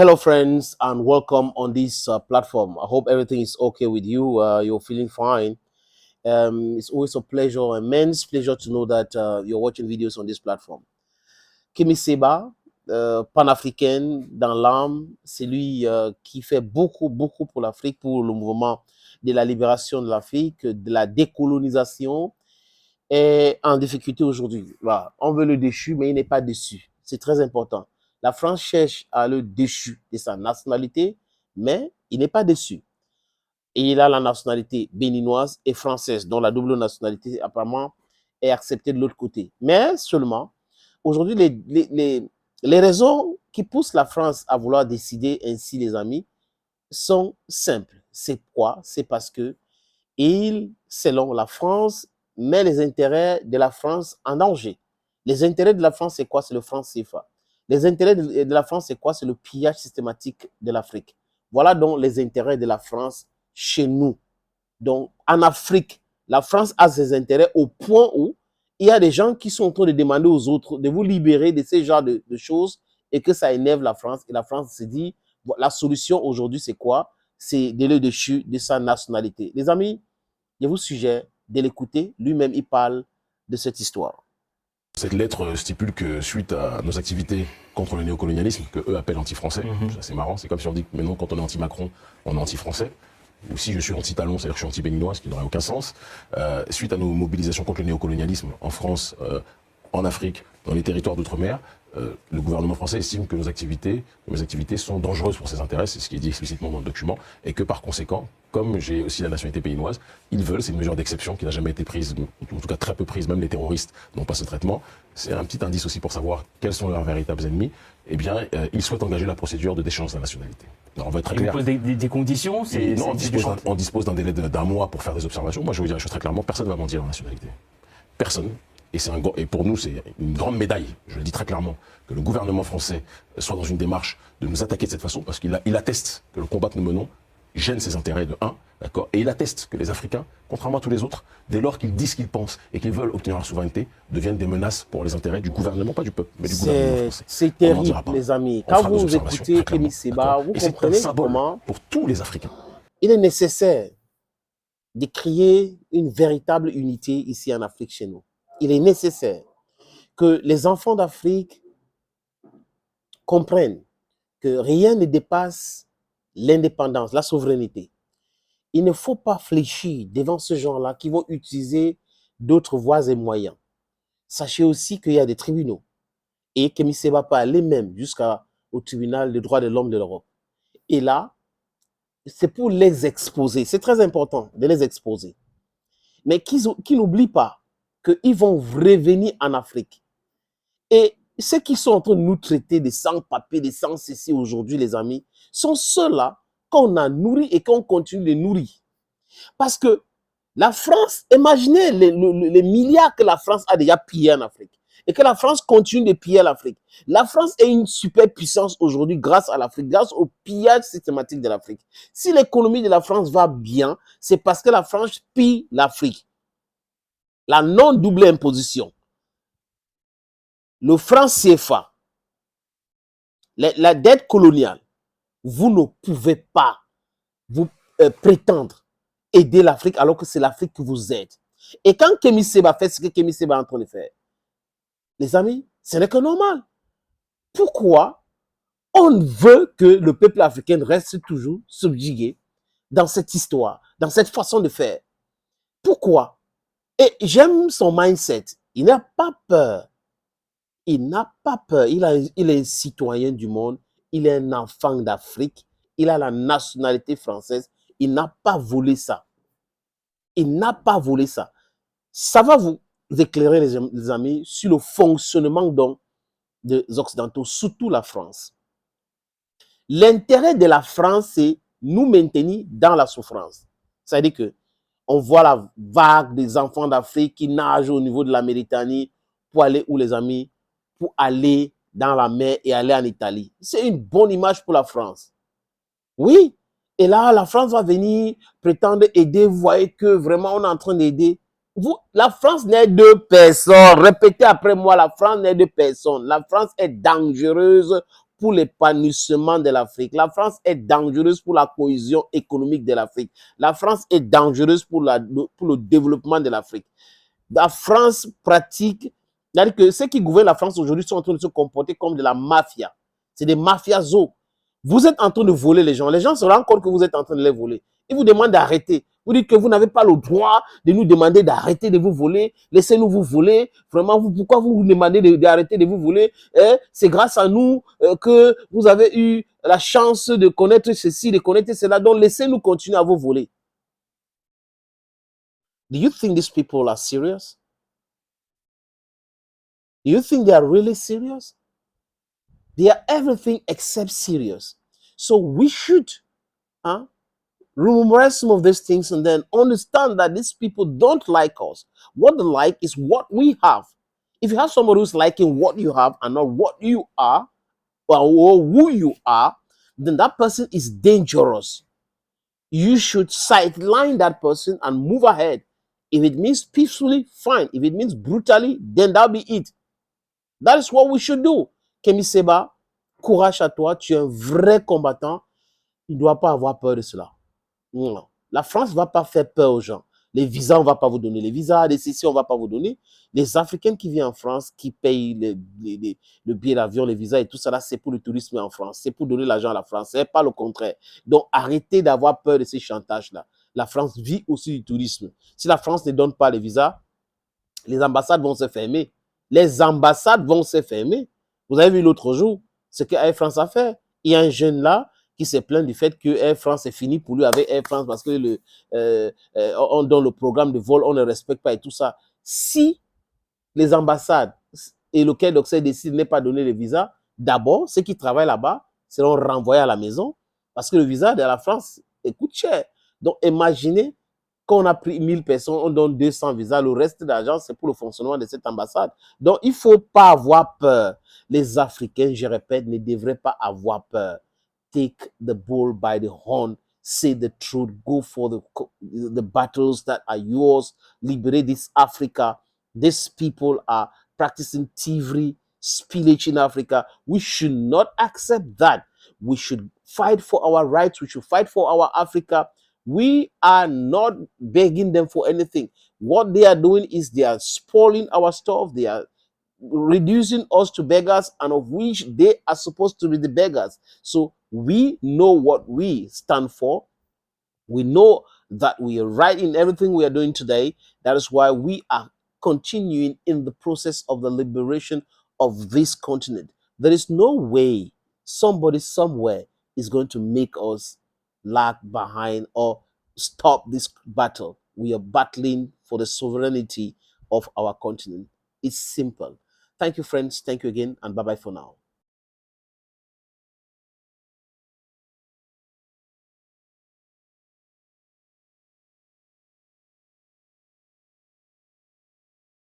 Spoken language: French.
Hello, friends, and welcome on this platform. I hope everything is okay with you. You're feeling fine. It's always a pleasure, immense pleasure to know that you're watching videos on this platform. Kemi Seba, panafricaine dans l'âme, c'est lui qui fait beaucoup pour l'Afrique, pour le mouvement de la libération de l'Afrique, de la décolonisation, est en difficulté aujourd'hui. Voilà. On veut le déchu, mais il n'est pas déçu. C'est très important. La France cherche à le déchu de sa nationalité, mais il n'est pas déçu. Et il a la nationalité béninoise et française, dont la double nationalité apparemment est acceptée de l'autre côté. Mais seulement, aujourd'hui, les raisons qui poussent la France à vouloir décider ainsi, les amis, sont simples. C'est quoi? C'est parce que il, selon la France, met les intérêts de la France en danger. Les intérêts de la France, c'est quoi? C'est le franc CFA. Les intérêts de la France, c'est quoi? C'est le pillage systématique de l'Afrique. Voilà donc les intérêts de la France chez nous. Donc, en Afrique, la France a ses intérêts au point où il y a des gens qui sont en train de demander aux autres de vous libérer de ces genres de choses et que ça énerve la France. Et la France se dit, bon, la solution aujourd'hui, c'est quoi? C'est de le déchu de sa nationalité. Les amis, je vous suggère de l'écouter. Lui-même, il parle de cette histoire. Cette lettre stipule que suite à nos activités contre le néocolonialisme, que eux appellent anti-français, c'est marrant, c'est comme si on dit que maintenant quand on est anti-Macron, on est anti-français, ou si je suis anti-talon, c'est-à-dire que je suis anti-béninois, ce qui n'aurait aucun sens, suite à nos mobilisations contre le néocolonialisme en France, en Afrique, dans les territoires d'outre-mer, le gouvernement français estime que mes activités sont dangereuses pour ses intérêts, c'est ce qui est dit explicitement dans le document, et que par conséquent, comme j'ai aussi la nationalité béninoise, ils veulent, c'est une mesure d'exception qui n'a jamais été prise, en tout cas très peu prise, même les terroristes n'ont pas ce traitement, c'est un petit indice aussi pour savoir quels sont leurs véritables ennemis, eh bien, ils souhaitent engager la procédure de déchéance de la nationalité. Alors, on va être très clair. Des conditions Non, on dispose d'un délai d'un mois pour faire des observations. Moi, je vais vous dire les choses très clairement, personne ne va mentir en nationalité. Personne. Et pour nous, c'est une grande médaille, je le dis très clairement, que le gouvernement français soit dans une démarche de nous attaquer de cette façon, parce qu'il atteste que le combat que nous menons gêne ses intérêts de 1, d'accord, et il atteste que les Africains, contrairement à tous les autres, dès lors qu'ils disent ce qu'ils pensent et qu'ils veulent obtenir leur souveraineté, deviennent des menaces pour les intérêts du gouvernement, pas du peuple, mais du gouvernement français. C'est terrible, les amis. Quand vous écoutez Kemi Seba, vous comprenez comment, pour tous les Africains, il est nécessaire de créer une véritable unité ici en Afrique chez nous. Il est nécessaire que les enfants d'Afrique comprennent que rien ne dépasse l'indépendance, la souveraineté. Il ne faut pas fléchir devant ce genre-là qui vont utiliser d'autres voies et moyens. Sachez aussi qu'il y a des tribunaux et Kemi Seba peut aller même jusqu'au tribunal des droits de l'homme de l'Europe. Et là, c'est pour les exposer. C'est très important de les exposer. Mais qu'ils n'oublient pas qu'ils vont revenir en Afrique. Et ceux qui sont en train de nous traiter de sans-papiers, de sans-ceci aujourd'hui, les amis, sont ceux-là qu'on a nourris et qu'on continue de nourrir. Parce que la France, imaginez les milliards que la France a déjà pillés en Afrique et que la France continue de piller l'Afrique. La France est une super puissance aujourd'hui grâce à l'Afrique, grâce au pillage systématique de l'Afrique. Si l'économie de la France va bien, c'est parce que la France pille l'Afrique. La non-double imposition, le franc CFA, la dette coloniale, vous ne pouvez pas vous prétendre aider l'Afrique alors que c'est l'Afrique que vous aide. Et quand Kemi Seba fait ce que Kemi Seba est en train de faire, les amis, ce n'est que normal. Pourquoi on veut que le peuple africain reste toujours subjugué dans cette histoire, dans cette façon de faire? Pourquoi? Et j'aime son mindset. Il n'a pas peur. Il n'a pas peur. Il est un citoyen du monde. Il est un enfant d'Afrique. Il a la nationalité française. Il n'a pas volé ça. Il n'a pas volé ça. Ça va vous éclairer, les amis, sur le fonctionnement donc des Occidentaux, surtout la France. L'intérêt de la France, c'est nous maintenir dans la souffrance. C'est-à-dire que on voit la vague des enfants d'Afrique qui nagent au niveau de la Méditerranée pour aller où, les amis? Pour aller dans la mer et aller en Italie. C'est une bonne image pour la France. Oui. Et là, la France va venir prétendre aider. Vous voyez que vraiment, on est en train d'aider. La France n'est de personne. Répétez après moi, la France n'est de personne. La France est dangereuse pour l'épanouissement de l'Afrique. La France est dangereuse pour la cohésion économique de l'Afrique. La France est dangereuse pour le développement de l'Afrique. La France pratique, c'est-à-dire que ceux qui gouvernent la France aujourd'hui sont en train de se comporter comme de la mafia. C'est des mafiazos. Vous êtes en train de voler les gens. Les gens se rendent compte que vous êtes en train de les voler. Ils vous demandent d'arrêter. Vous dites que vous n'avez pas le droit de nous demander d'arrêter de vous voler. Laissez-nous vous voler. Vraiment, pourquoi vous nous demandez d'arrêter de vous voler? C'est grâce à nous que vous avez eu la chance de connaître ceci, de connaître cela. Donc, laissez-nous continuer à vous voler. Do you think these people are serious? Do you think they are really serious? They are everything except serious. So we should remember some of these things and then understand that these people don't like us. What they like is what we have. If you have somebody who's liking what you have and not what you are or who you are, then that person is dangerous. You should sideline that person and move ahead. If it means peacefully, fine. If it means brutally, then that'll be it. That is what we should do. Kemi Seba, courage à toi. Tu es un vrai combattant. Il ne doit pas avoir peur de cela. Non. La France ne va pas faire peur aux gens. Les visas, on ne va pas vous donner. Les visas, les CC, on ne va pas vous donner. Les Africains qui viennent en France, qui payent le billet d'avion, les visas et tout ça, là, c'est pour le tourisme en France. C'est pour donner l'argent à la France. C'est pas le contraire. Donc, arrêtez d'avoir peur de ces chantages-là. La France vit aussi du tourisme. Si la France ne donne pas les visas, les ambassades vont se fermer. Les ambassades vont se fermer. Vous avez vu l'autre jour ce que Air France a fait. Il y a un jeune là qui s'est plaint du fait que Air France est fini pour lui avec Air France parce que dans le programme de vol, on ne respecte pas et tout ça. Si les ambassades et le Quai d'Orsay décident de ne pas donner les visas, d'abord, ceux qui travaillent là-bas seront renvoyés à la maison parce que le visa de la France coûte cher. Donc, imaginez quand on a pris 1000 personnes, on donne 200 visas. Le reste de l'argent, c'est pour le fonctionnement de cette ambassade. Donc, il ne faut pas avoir peur. Les Africains, je répète, ne devraient pas avoir peur. Take the bull by the horn. Say the truth. Go for the battles that are yours. Liberate this Africa. These people are practicing thievery, spillage in Africa. We should not accept that. We should fight for our rights. We should fight for our Africa. We are not begging them for anything. What they are doing is they are spoiling our stuff. They are reducing us to beggars, and of which they are supposed to be the beggars. So we know what we stand for. We know that we are right in everything we are doing today. That is why we are continuing in the process of the liberation of this continent. There is no way somebody somewhere is going to make us lag behind or stop this battle. We are battling for the sovereignty of our continent. It's simple. Thank you, friends. Thank you again, and bye-bye for now.